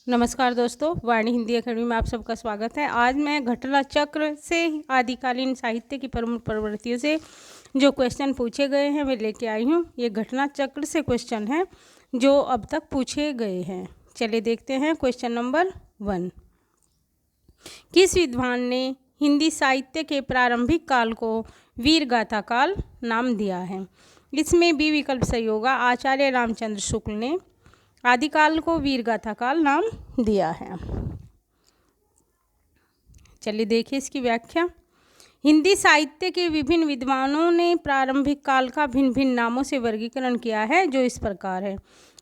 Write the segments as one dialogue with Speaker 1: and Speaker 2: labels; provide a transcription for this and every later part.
Speaker 1: नमस्कार दोस्तों, वाणी हिंदी अकेडमी में आप सबका स्वागत है। आज मैं घटना चक्र से आदिकालीन साहित्य की प्रमुख प्रवृत्तियों से जो क्वेश्चन पूछे गए हैं वे लेके आई हूँ। ये घटना चक्र से क्वेश्चन हैं जो अब तक पूछे गए हैं। चलिए देखते हैं क्वेश्चन नंबर 1। किस विद्वान ने हिंदी साहित्य के प्रारंभिक काल को वीरगाथा काल नाम दिया है? इसमें बी विकल्प सही होगा। आचार्य रामचंद्र शुक्ल ने आदिकाल को वीरगाथा काल नाम दिया है। चलिए देखिए इसकी व्याख्या। हिंदी साहित्य के विभिन्न विद्वानों ने प्रारंभिक काल का भिन्न भिन्न नामों से वर्गीकरण किया है, जो इस प्रकार है।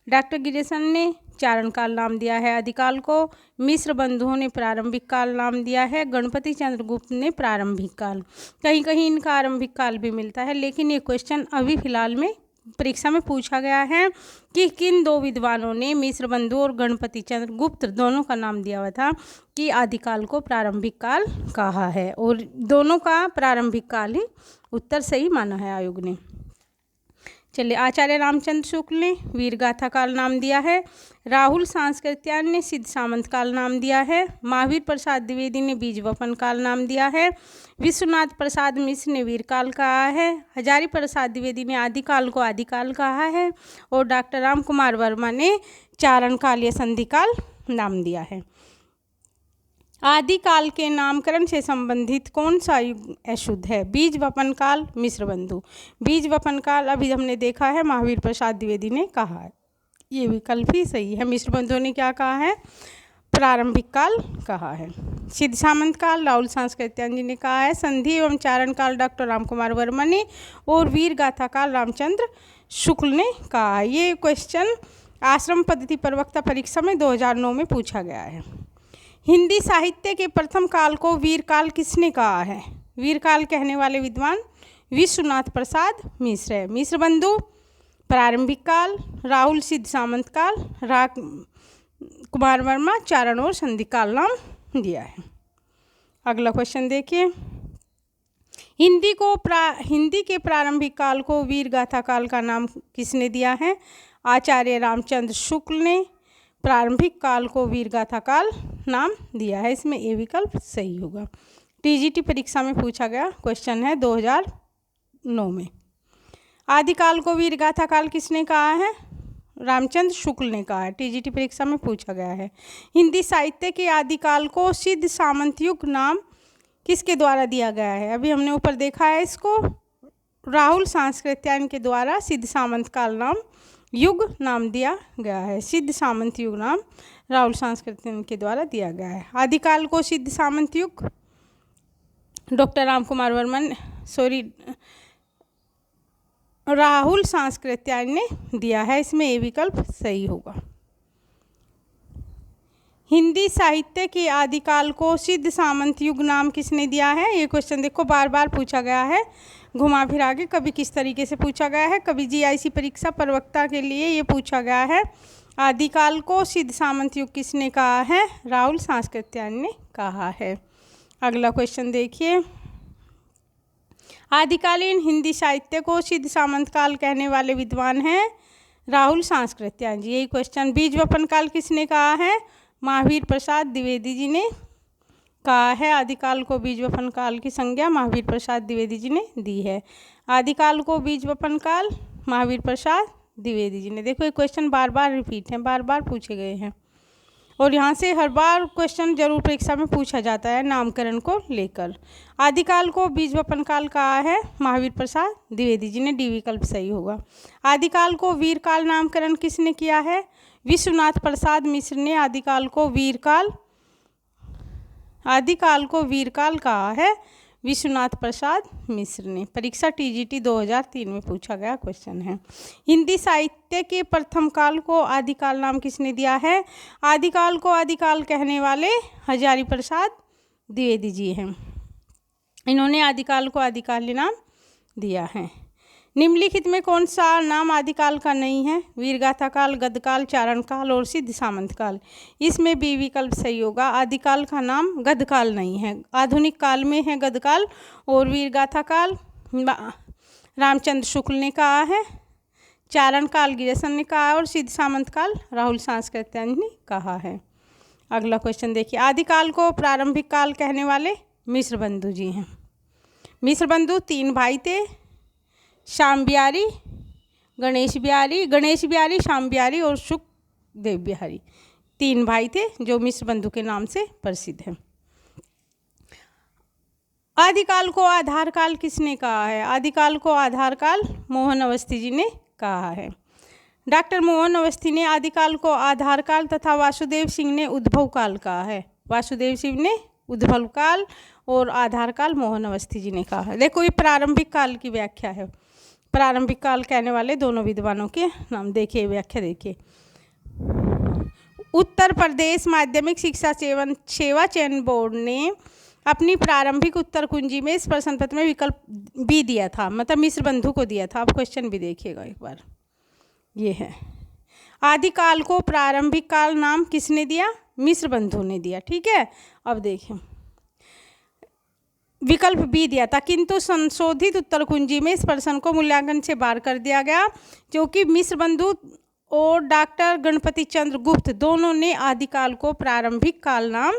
Speaker 1: डॉक्टर गिरिसन ने चारण काल नाम दिया है आदिकाल को। मिश्र बंधुओं ने प्रारंभिक काल नाम दिया है। गणपति चंद्रगुप्त ने प्रारंभिक काल। कहीं कहीं इनका आरंभिक काल भी मिलता है, लेकिन ये क्वेश्चन अभी फिलहाल में परीक्षा में पूछा गया है कि किन दो विद्वानों ने मिश्र बंधु और गणपति चंद्रगुप्त दोनों का नाम दिया हुआ था कि आदिकाल को प्रारंभिक काल कहा है, और दोनों का प्रारंभिक काल ही उत्तर सही माना है आयोग ने। चलिए, आचार्य रामचंद्र शुक्ल ने वीरगाथा काल नाम दिया है। राहुल सांस्कृत्यायन ने सिद्ध सामंत काल नाम दिया है। महावीर प्रसाद द्विवेदी ने बीज वपन काल नाम दिया है। विश्वनाथ प्रसाद मिश्र ने वीरकाल कहा है। हजारी प्रसाद द्विवेदी ने आदिकाल को आदिकाल कहा है, और डॉक्टर राम कुमार वर्मा ने चारण काल या संधि काल नाम दिया है। आदिकाल के नामकरण से संबंधित कौन सा युग अशुद्ध है? बीज वपन काल, मिश्र बंधु। बीज वपन काल अभी हमने देखा है महावीर प्रसाद द्विवेदी ने कहा है, ये विकल्प ही सही है। मिश्र बंधु ने क्या कहा है? प्रारंभिक काल कहा है। सिद्ध सामंत काल राहुल सांस्कृत्यायन जी ने कहा है। संधि एवं चारण काल डॉक्टर राम कुमार वर्मा ने, और वीरगाथा काल रामचंद्र शुक्ल ने कहा है। ये क्वेश्चन आश्रम पद्धति प्रवक्ता परीक्षा में 2009 में पूछा गया है। हिंदी साहित्य के प्रथम काल को वीरकाल किसने कहा है? वीरकाल कहने वाले विद्वान विश्वनाथ प्रसाद मिश्र है। मिश्र बंधु प्रारंभिक काल, राहुल सिद्ध सामंत काल, कुमार वर्मा चारण और संधि काल नाम दिया है। अगला क्वेश्चन देखिए। हिंदी के प्रारंभिक काल को वीरगाथा काल का नाम किसने दिया है? आचार्य रामचंद्र शुक्ल ने प्रारंभिक काल को वीरगाथा काल नाम दिया है। इसमें ए विकल्प सही होगा। टीजीटी परीक्षा में पूछा गया क्वेश्चन है 2009 में। आदिकाल को वीरगाथा काल किसने कहा है? रामचंद्र शुक्ल ने कहा है। टीजीटी परीक्षा में पूछा गया है। हिंदी साहित्य के आदिकाल को सिद्ध सामंत युग नाम किसके द्वारा दिया गया है? अभी हमने ऊपर देखा है इसको। राहुल सांस्कृत्यायन के द्वारा सिद्ध सामंत काल नाम युग नाम दिया गया है। सिद्ध सामंत युग नाम राहुल सांस्कृत्यायन के द्वारा दिया गया है। आदिकाल को सिद्ध सामंत युग डॉक्टर राम कुमार वर्मन राहुल सांस्कृत्यायन ने दिया है। इसमें ए विकल्प सही होगा। हिंदी साहित्य के आदिकाल को सिद्ध सामंत युग नाम किसने दिया है? ये क्वेश्चन देखो बार बार पूछा गया है, घुमा फिरा के। कभी किस तरीके से पूछा गया है, कभी जीआईसी परीक्षा प्रवक्ता के लिए ये पूछा गया है। आदिकाल को सिद्ध सामंत युग किसने कहा है? राहुल सांस्कृत्यायन ने कहा है। अगला क्वेश्चन देखिए। आदिकालीन हिंदी साहित्य को सिद्ध सामंत काल कहने वाले विद्वान हैं राहुल सांस्कृत्यायन जी। यही क्वेश्चन। बीज वपन काल किसने कहा है? महावीर प्रसाद द्विवेदी जी ने कहा है। आदिकाल को बीज वपन काल की संज्ञा महावीर प्रसाद द्विवेदी जी ने दी है। आदिकाल को बीज वपन काल महावीर प्रसाद द्विवेदी जी ने। देखो ये क्वेश्चन बार बार रिपीट हैं, बार बार पूछे गए हैं, और यहाँ से हर बार क्वेश्चन जरूर परीक्षा में पूछा जाता है नामकरण को लेकर। आदिकाल को बीज वपन काल कहा है महावीर प्रसाद द्विवेदी जी ने। डी विकल्प सही होगा। आदिकाल को वीरकाल नामकरण किसने किया है? विश्वनाथ प्रसाद मिश्र ने आदिकाल को वीरकाल कहा है। विश्वनाथ प्रसाद मिश्र ने। परीक्षा टीजीटी 2003 में पूछा गया क्वेश्चन है। हिंदी साहित्य के प्रथम काल को आदिकाल नाम किसने दिया है? आदिकाल को आदिकाल कहने वाले हजारी प्रसाद द्विवेदी जी हैं। इन्होंने आदिकाल को आदिकाल नाम दिया है। निम्नलिखित में कौन सा नाम आदिकाल का नहीं है? वीरगाथा काल, गद्यकाल, चारण काल और सिद्ध सामंत काल। इसमें बी विकल्प सही होगा। आदिकाल का नाम गद्यकाल नहीं है। आधुनिक काल में है गद्यकाल, और वीरगाथा काल रामचंद्र शुक्ल ने कहा है। चारण काल गिरिसन ने कहा और सिद्ध सामंत काल राहुल सांस्कृत्यायन ने कहा है। अगला क्वेश्चन देखिए, आदिकाल को प्रारंभिक काल कहने वाले मिश्र बंधु जी हैं। मिश्र बंधु 3 भाई थे, श्याम बिहारी, गणेश बिहारी, श्याम बिहारी और सुखदेव बिहारी। 3 भाई थे जो मिश्र बंधु के नाम से प्रसिद्ध हैं। आदिकाल को आधार काल किसने कहा है? आदिकाल को आधार काल मोहन अवस्थी जी ने कहा है। डॉक्टर मोहन अवस्थी ने आदिकाल को आधार काल तथा वासुदेव सिंह ने उद्भव काल कहा है। वासुदेव सिंह ने उद्भव काल और आधार काल मोहन अवस्थी जी ने कहा है। देखो ये प्रारंभिक काल की व्याख्या है। प्रारंभिक काल कहने वाले दोनों विद्वानों के नाम देखिए, व्याख्या देखिए। उत्तर प्रदेश माध्यमिक शिक्षा सेवा चयन बोर्ड ने अपनी प्रारंभिक उत्तर कुंजी में इस प्रश्न पत्र में विकल्प बी दिया था, मतलब मिश्र बंधु को दिया था। आप क्वेश्चन भी देखिएगा एक बार, ये है आदिकाल को प्रारंभिक काल नाम किसने दिया? मिश्र बंधु ने दिया। ठीक है, अब देखिए विकल्प बी दिया था, किंतु संशोधित उत्तर कुंजी में इस प्रश्न को मूल्यांकन से बाहर कर दिया गया, क्योंकि मिश्र बंधु और डॉक्टर गणपति चंद्र गुप्त दोनों ने आदिकाल को प्रारंभिक काल नाम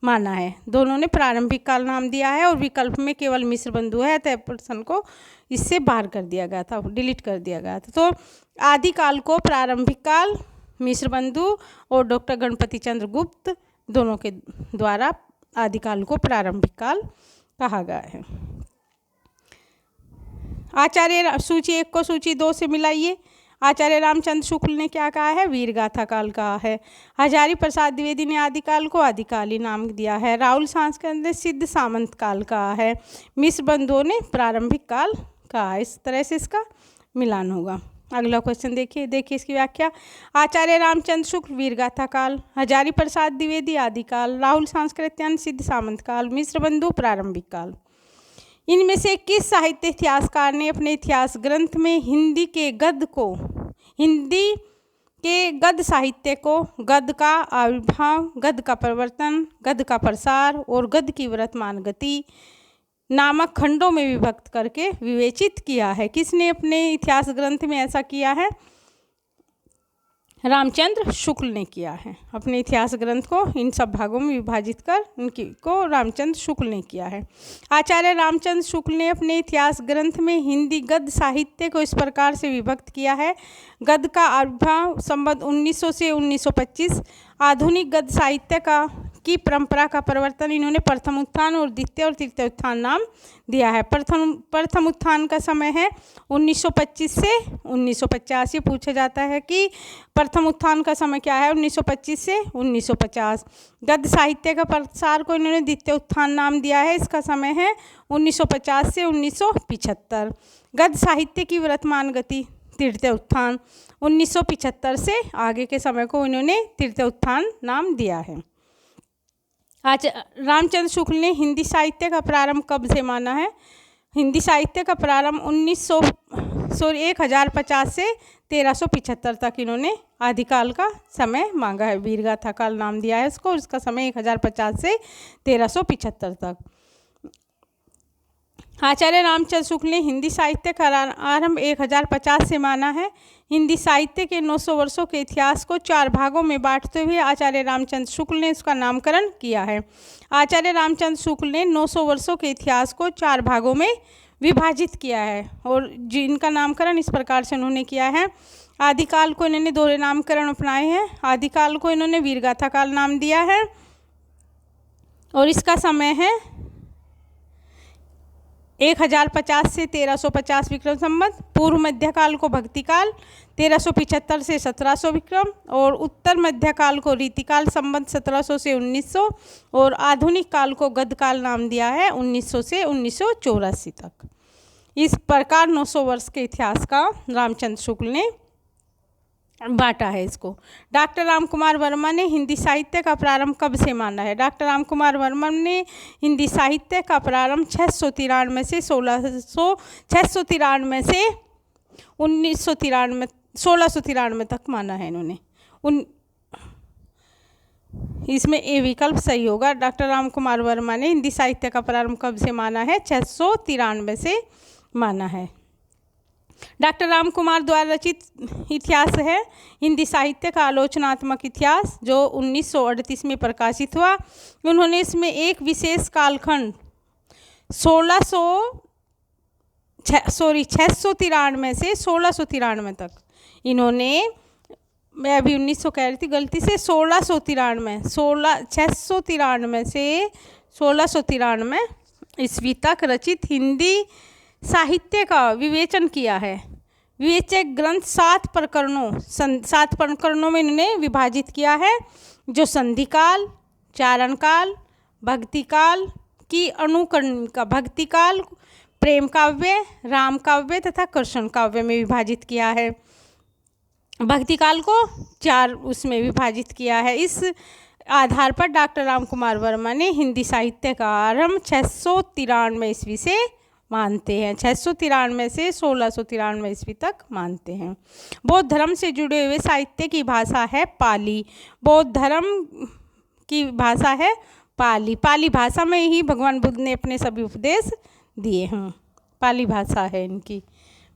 Speaker 1: माना है। दोनों ने प्रारंभिक काल नाम दिया है और विकल्प में केवल मिश्र बंधु है, तो प्रश्न को इससे बाहर कर दिया गया था, डिलीट कर दिया गया था। तो आदिकाल को प्रारंभिक काल मिश्र बंधु और डॉक्टर गणपति चंद्र गुप्त दोनों के द्वारा आदिकाल को प्रारंभिक काल कहा गया है। आचार्य सूची 1 को सूची 2 से मिलाइए। आचार्य रामचंद्र शुक्ल ने क्या कहा है? वीर गाथा काल कहा है। हजारी प्रसाद द्विवेदी ने आदिकाल को आदिकाली नाम दिया है। राहुल सांस्कृत ने सिद्ध सामंत काल कहा है। मिश्र बंधुओं ने प्रारंभिक काल कहा है। इस तरह से इसका मिलान होगा। अगला क्वेश्चन देखिए इसकी व्याख्या। आचार्य रामचंद्र शुक्ल वीर गाथा काल, हजारी प्रसाद द्विवेदी आदिकाल, राहुल सांस्कृत्यायन सिद्ध सामंत काल, मिश्र बंधु प्रारंभिक काल। इनमें से किस साहित्य इतिहासकार ने अपने इतिहास ग्रंथ में हिंदी के गद्य साहित्य को गद्य का आविर्भाव, गद्य का परिवर्तन, गद्य का प्रसार और गद्य की वर्तमान गति नामक खंडों में विभक्त करके विवेचित किया है? किसने अपने इतिहास ग्रंथ में ऐसा किया है? रामचंद्र शुक्ल ने किया है। अपने इतिहास ग्रंथ को इन सब भागों में विभाजित कर इनकी को रामचंद्र शुक्ल ने किया है। आचार्य रामचंद्र शुक्ल ने अपने इतिहास ग्रंथ में हिंदी गद्य साहित्य को इस प्रकार से विभक्त किया है। गद्य का आविर्भाव संवत 1900 से 1925, आधुनिक गद्य साहित्य की परंपरा का परिवर्तन इन्होंने प्रथम उत्थान और द्वितीय और तृतीय उत्थान नाम दिया है। प्रथम उत्थान का समय है 1925 से 1950। ये पूछा जाता है कि प्रथम उत्थान का समय क्या है? 1925 से 1950। गद्य साहित्य का प्रसार को इन्होंने द्वितीय उत्थान नाम दिया है। इसका समय है 1950 से 1975। गद्य साहित्य की वर्तमान गति तृतीय उत्थान, 1975 से आगे के समय को इन्होंने तृतीय उत्थान नाम दिया है। आज रामचंद्र शुक्ल ने हिंदी साहित्य का प्रारंभ कब से माना है? हिंदी साहित्य का प्रारंभ 1050 से 1375 तक इन्होंने आदिकाल का समय मांगा है। वीरगाथा काल नाम दिया है इसको। इसका समय 1050 से 1375 तक। आचार्य रामचंद्र शुक्ल ने हिंदी साहित्य का आरंभ 1050 से माना है। हिंदी साहित्य के 900 वर्षों के इतिहास को 4 भागों में बांटते हुए आचार्य रामचंद्र शुक्ल ने इसका नामकरण किया है। आचार्य रामचंद्र शुक्ल ने 900 वर्षों के इतिहास को 4 भागों में विभाजित किया है और जिनका नामकरण इस प्रकार से उन्होंने किया है। आदिकाल को इन्होंने 2 नामकरण अपनाए हैं। आदिकाल को इन्होंने वीरगाथा काल नाम दिया है और इसका समय है 1050 से 1350 विक्रम संवत। पूर्व मध्यकाल को भक्तिकाल 1375 से 1700 विक्रम और उत्तर मध्यकाल को रीतिकाल संवत 1700 से 1900 और आधुनिक काल को गद्यकाल नाम दिया है 1900 से 1984 तक। इस प्रकार 900 वर्ष के इतिहास का रामचंद्र शुक्ल ने बांटा है इसको। डॉक्टर राम कुमार वर्मा ने हिंदी साहित्य का प्रारंभ कब से माना है? डॉक्टर राम कुमार वर्मा ने हिंदी साहित्य का प्रारंभ 693 से 1693 तक माना है इन्होंने। इसमें ए विकल्प सही होगा। डॉक्टर राम कुमार वर्मा ने हिंदी साहित्य का प्रारंभ कब से माना है? 693 से माना है। डॉक्टर राम कुमार द्वारा रचित इतिहास है हिंदी साहित्य का आलोचनात्मक इतिहास, जो 1938 में प्रकाशित हुआ। उन्होंने इसमें एक विशेष कालखंड 693 से 1693 तक, इन्होंने, मैं अभी 1900 कह रही थी गलती से, 693 से 1693 ईस्वी तक रचित हिंदी साहित्य का विवेचन किया है। विवेचक ग्रंथ 7 प्रकरणों में इन्होंने विभाजित किया है, जो संधिकाल, चारणकाल, भक्तिकाल की अनुकरणिका, भक्तिकाल, प्रेम काव्य, राम काव्य तथा कृष्ण काव्य में विभाजित किया है। भक्तिकाल को 4 उसमें विभाजित किया है। इस आधार पर डॉक्टर राम कुमार वर्मा ने हिंदी साहित्य का आरंभ 693 ईस्वी से मानते हैं, 693 से 1693 ईस्वी तक मानते हैं। बौद्ध धर्म से जुड़े हुए साहित्य की भाषा है पाली। बौद्ध धर्म की भाषा है पाली। पाली भाषा में ही भगवान बुद्ध ने अपने सभी उपदेश दिए हैं। पाली भाषा है इनकी,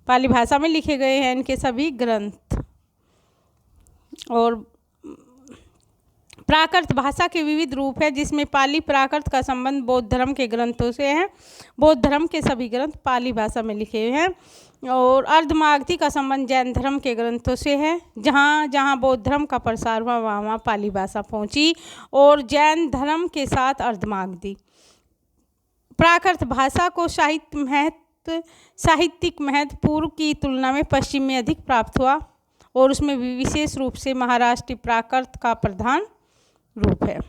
Speaker 1: पाली भाषा में लिखे गए हैं इनके सभी ग्रंथ। और प्राकृत भाषा के विविध रूप है, जिसमें पाली प्राकृत का संबंध बौद्ध धर्म के ग्रंथों से है। बौद्ध धर्म के सभी ग्रंथ पाली भाषा में लिखे हुए हैं। और अर्धमागधी का संबंध जैन धर्म के ग्रंथों से है। जहाँ जहाँ बौद्ध धर्म का प्रसार हुआ वहाँ वहाँ पाली भाषा पहुँची, और जैन धर्म के साथ अर्धमागधी। प्राकृत भाषा को साहित्यिक महत्व पूर्व की तुलना में पश्चिम में अधिक प्राप्त हुआ, और उसमें भी विशेष रूप से महाराष्ट्रीय प्राकृत का प्रधान रूप है।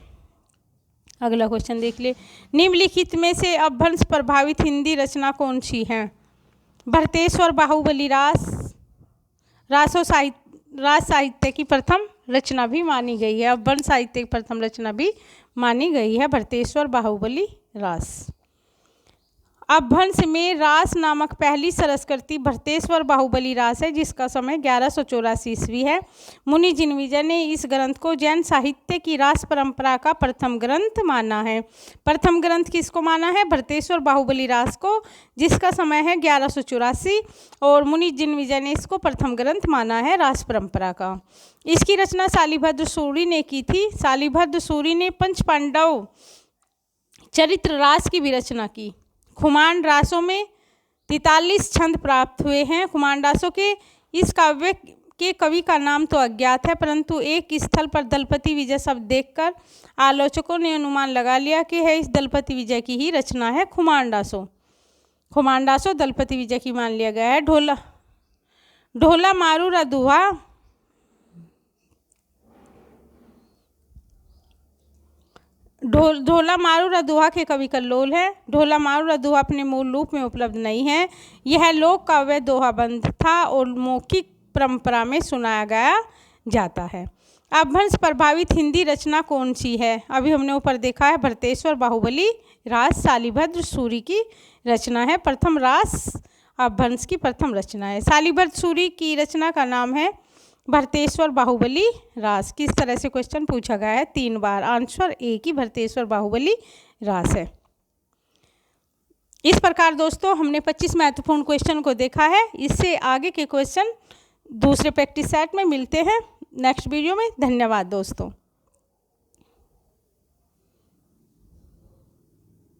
Speaker 1: अगला क्वेश्चन देख ले। निम्नलिखित में से अपभ्रंश प्रभावित हिंदी रचना कौन सी है? भरतेश्वर बाहुबली रास साहित्य की प्रथम रचना भी मानी गई है। अपभ्रंश साहित्य की प्रथम रचना भी मानी गई है भरतेश्वर बाहुबली रास। अपभ्रंश में रास नामक पहली सरस्कृति भरतेश्वर बाहुबली रास है, जिसका समय 1184 ईस्वी है। मुनि जिनविजय ने इस ग्रंथ को जैन साहित्य की रास परंपरा का प्रथम ग्रंथ माना है। प्रथम ग्रंथ किसको माना है? भरतेश्वर बाहुबली रास को, जिसका समय है 1184, और मुनि जिनविजय ने इसको प्रथम ग्रंथ माना है रास परंपरा का। इसकी रचना शालिभद्र सूरि ने की थी। शालिभद्र सूरि ने पंच पांडव चरित्र रास की भी रचना की। खुमांड रासों में 43 छंद प्राप्त हुए हैं। खुमांड रासों के इस काव्य के कवि का नाम तो अज्ञात है, परंतु एक स्थल पर दलपति विजय शब्द देखकर आलोचकों ने अनुमान लगा लिया कि है इस दलपति विजय की ही रचना है खुमांड रासों। खुमांड रासों दलपति विजय की मान लिया गया है। ढोला मारू रदुहा ढोला मारू रदुहा के कवि कल्लोल है। ढोला मारू रदुहा अपने मूल रूप में उपलब्ध नहीं है। यह लोक काव्य दोहाबंद था और मौखिक परंपरा में सुनाया गया जाता है। अपभ्रंश प्रभावित हिंदी रचना कौन सी है? अभी हमने ऊपर देखा है भरतेश्वर बाहुबली रास शालिभद्र सूरि की रचना है। प्रथम रास अपभ्रंश की प्रथम रचना है। शालिभद्र सूरि की रचना का नाम है भरतेश्वर बाहुबली रास। किस तरह से क्वेश्चन पूछा गया है 3 बार। आंसर ए की भरतेश्वर बाहुबली रास है। इस प्रकार दोस्तों हमने 25 महत्वपूर्ण क्वेश्चन को देखा है। इससे आगे के क्वेश्चन दूसरे प्रैक्टिस सेट में मिलते हैं नेक्स्ट वीडियो में। धन्यवाद दोस्तों।